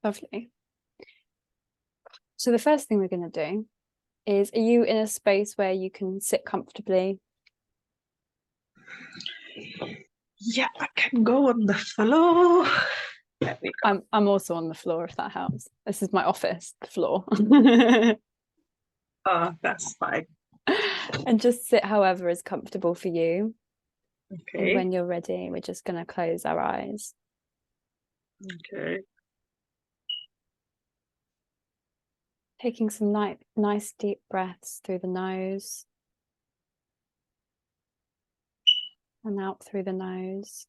Lovely. So the first thing we're going to do is, are you in a space where you can sit comfortably? Yeah, I can go on the floor. There we go. I'm also on the floor, if that helps. This is my office, the floor. Oh, that's fine. And just sit however is comfortable for you. And Okay. when you're ready, we're just going to close our eyes. Okay. Taking some nice deep breaths through the nose and out through the nose.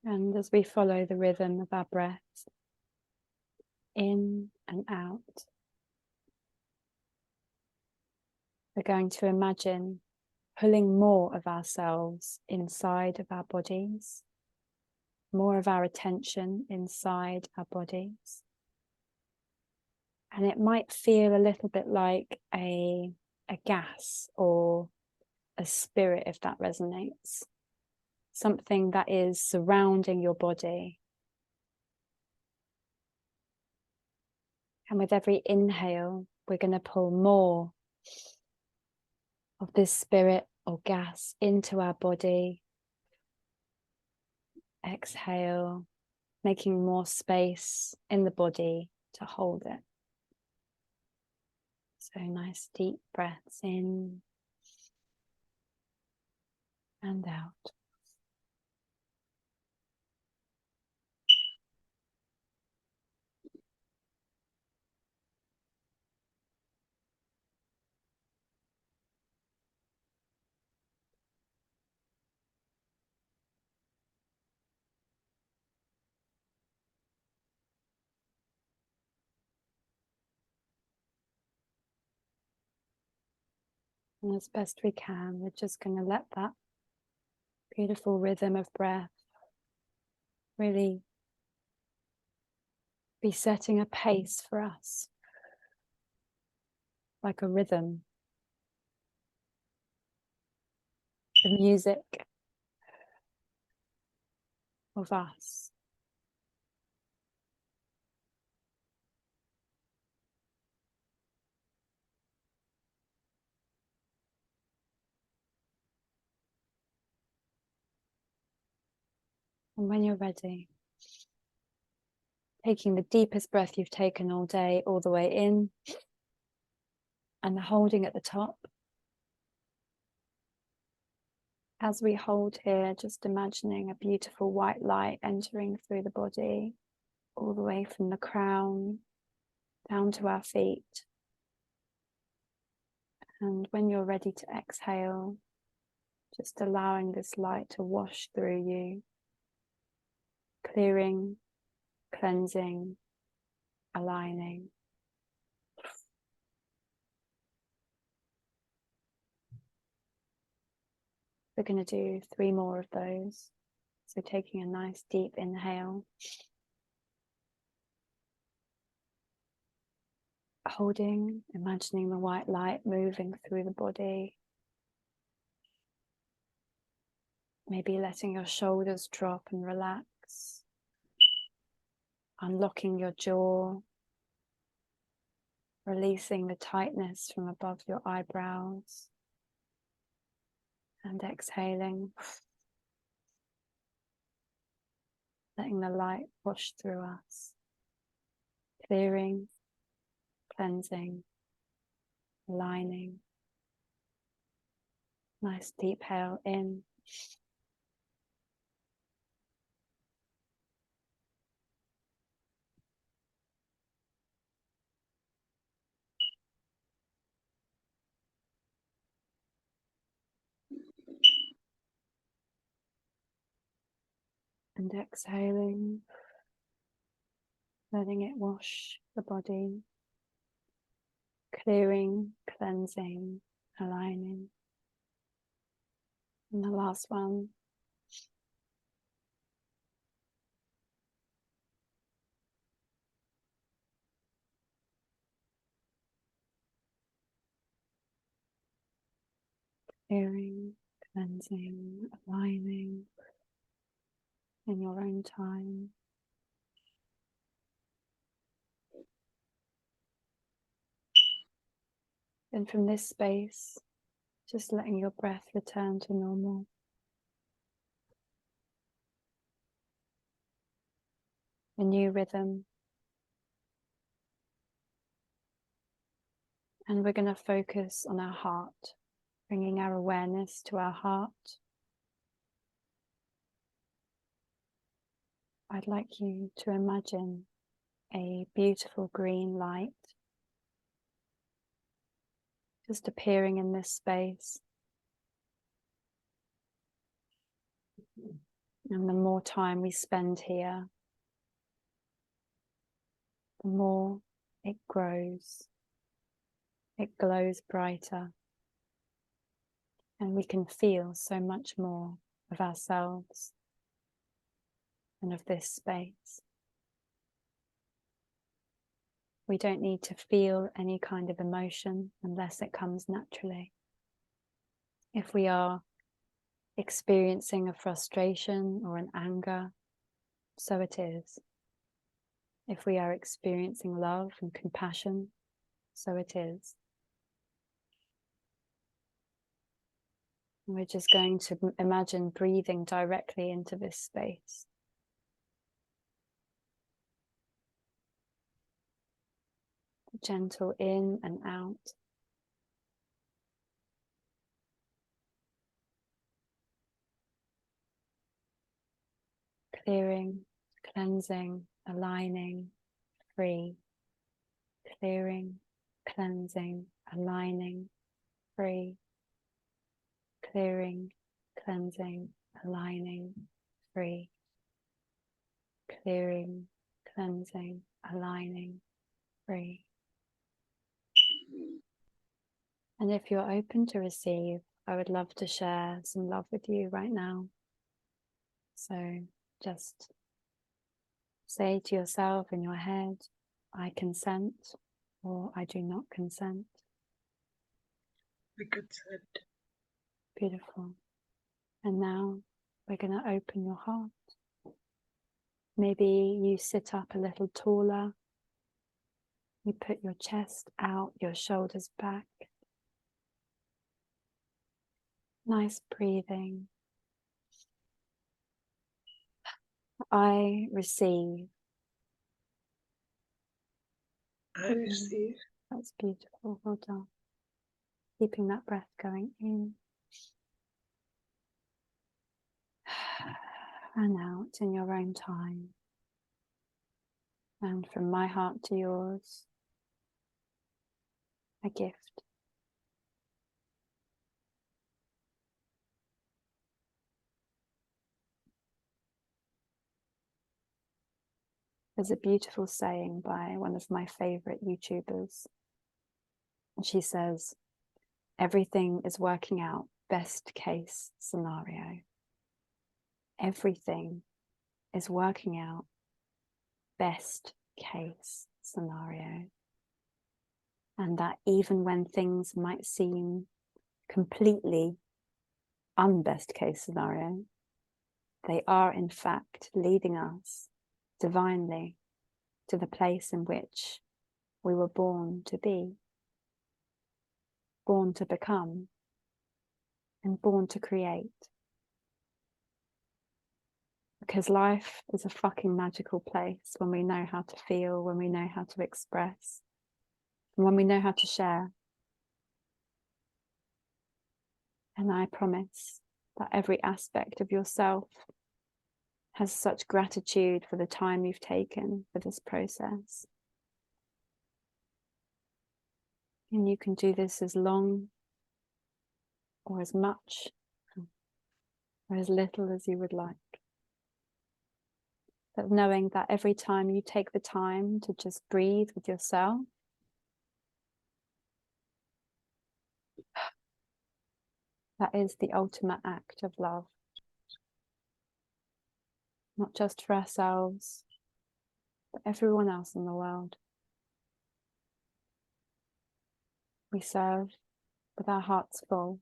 And as we follow the rhythm of our breath, in and out, we're going to imagine pulling more of ourselves inside of our bodies, more of our attention inside our bodies. And it might feel a little bit like a gas or a spirit, if that resonates. Something that is surrounding your body. And with every inhale, we're going to pull more of this spirit or gas into our body. Exhale, making more space in the body to hold it. So nice deep breaths in and out. And as best we can, we're just going to let that beautiful rhythm of breath really be setting a pace for us, like a rhythm, the music of us. And when you're ready, taking the deepest breath you've taken all day, all the way in, and holding at the top. As we hold here, just imagining a beautiful white light entering through the body, all the way from the crown down to our feet. And when you're ready to exhale, just allowing this light to wash through you, clearing, cleansing, aligning. We're going to do 3 more of those. So taking a nice deep inhale, holding, imagining the white light moving through the body. Maybe letting your shoulders drop and relax. Unlocking your jaw. Releasing the tightness from above your eyebrows. And exhaling. Letting the light wash through us. Clearing, cleansing, aligning. Nice deep inhale in. And exhaling. Letting it wash the body. Clearing, cleansing, aligning. And the last one. clearing, cleansing, aligning in your own time. And from this space, just letting your breath return to normal. A new rhythm. And we're going to focus on our heart, bringing our awareness to our heart. I'd like you to imagine a beautiful green light just appearing in this space. And the more time we spend here, the more it grows. It glows brighter. And we can feel so much more of ourselves and of this space. We don't need to feel any kind of emotion unless it comes naturally. If we are experiencing a frustration or an anger, so it is. If we are experiencing love and compassion, so it is. And we're just going to imagine breathing directly into this space. Gentle in and out. Clearing, cleansing, aligning, free. Clearing, cleansing, aligning, free. Clearing, cleansing, aligning, free. Clearing, cleansing, aligning, free. And if you're open to receive, I would love to share some love with you right now. So just say to yourself in your head, I consent, or I do not consent. I consent. Beautiful. And now we're going to open your heart. Maybe you sit up a little taller. You put your chest out, your shoulders back. Nice breathing. I receive. I receive. That's beautiful. Well done. Keeping that breath going in and out in your own time. And from my heart to yours, a gift. There's a beautiful saying by one of my favorite YouTubers. And she says, everything is working out best case scenario. Everything is working out best case scenario. And that even when things might seem completely unbest case scenario, they are in fact leading us divinely to the place in which we were born to be, born to become, and born to create. Because life is a fucking magical place when we know how to feel, when we know how to express, and when we know how to share. And I promise that every aspect of yourself has such gratitude for the time you've taken for this process. And you can do this as long or as much or as little as you would like. But knowing that every time you take the time to just breathe with yourself, that is the ultimate act of love. Not just for ourselves, but everyone else in the world. We serve with our hearts full,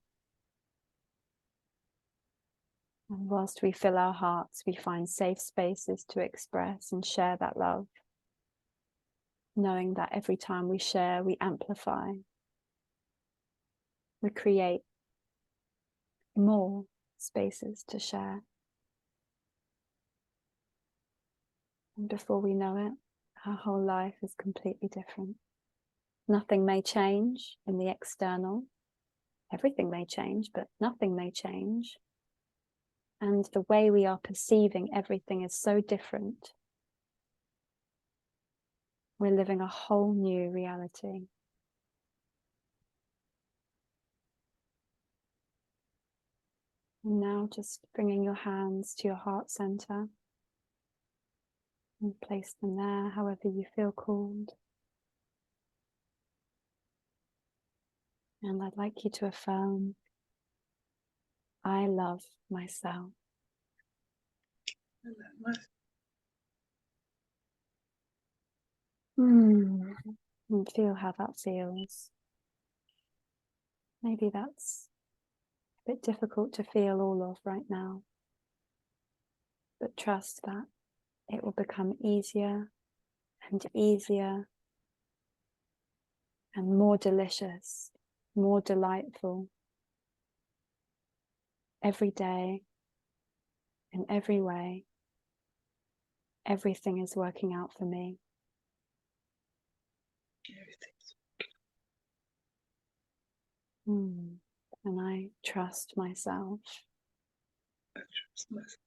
And whilst we fill our hearts, we find safe spaces to express and share that love, knowing that every time we share, we amplify, we create more spaces to share. And before we know it, our whole life is completely different. Nothing may change in the external. Everything may change, but nothing may change. And the way we are perceiving everything is so different. We're living a whole new reality. And now just bringing your hands to your heart center and place them there however you feel called. And I'd like you to affirm, I love myself. And feel how that feels. Maybe that's a bit difficult to feel all of right now, but trust that it will become easier and easier and more delicious, more delightful every day, in every way. Everything is working out for me. And I trust myself. I trust myself.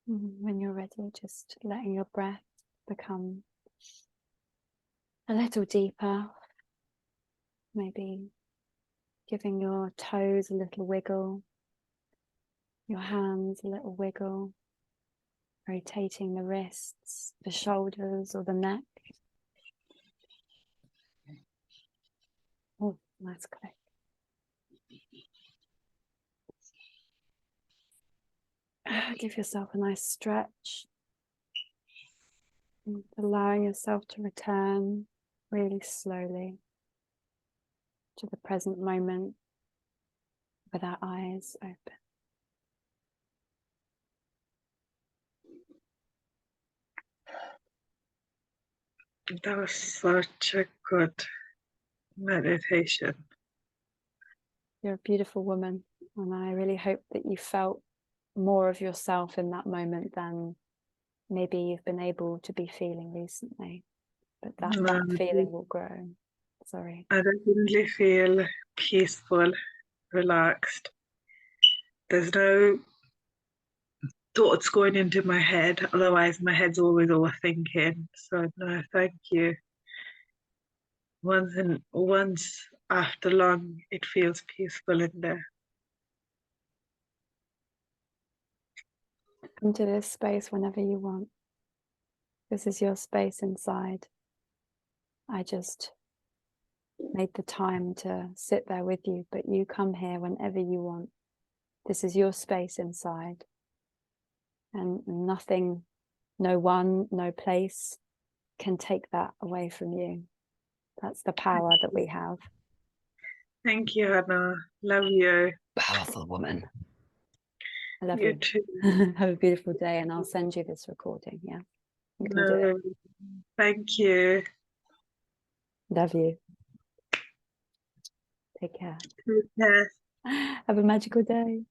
When you're ready, just letting your breath become a little deeper. Maybe giving your toes a little wiggle, your hands a little wiggle, rotating the wrists, the shoulders, or the neck. Oh, nice click. Give yourself a nice stretch, allowing yourself to return really slowly to the present moment with our eyes open. That was such a good meditation. You're a beautiful woman, and I really hope that you felt more of yourself in that moment than maybe you've been able to be feeling recently. But that feeling will grow. Sorry. I definitely feel peaceful, relaxed. There's no thoughts going into my head, otherwise my head's always overthinking. So no, thank you. Once after long, it feels peaceful in there. Come to this space whenever you want. This is your space inside. I just made the time to sit there with you, but you come here whenever you want. This is your space inside. And nothing, no one, no place can take that away from you. That's the power that we have. Thank you, Hannah. Love you. Powerful woman. I love You you. too. Have a beautiful day, and I'll send you this recording. Yeah, you can do it. Thank you. Love you. Take care. Take care. Have a magical day.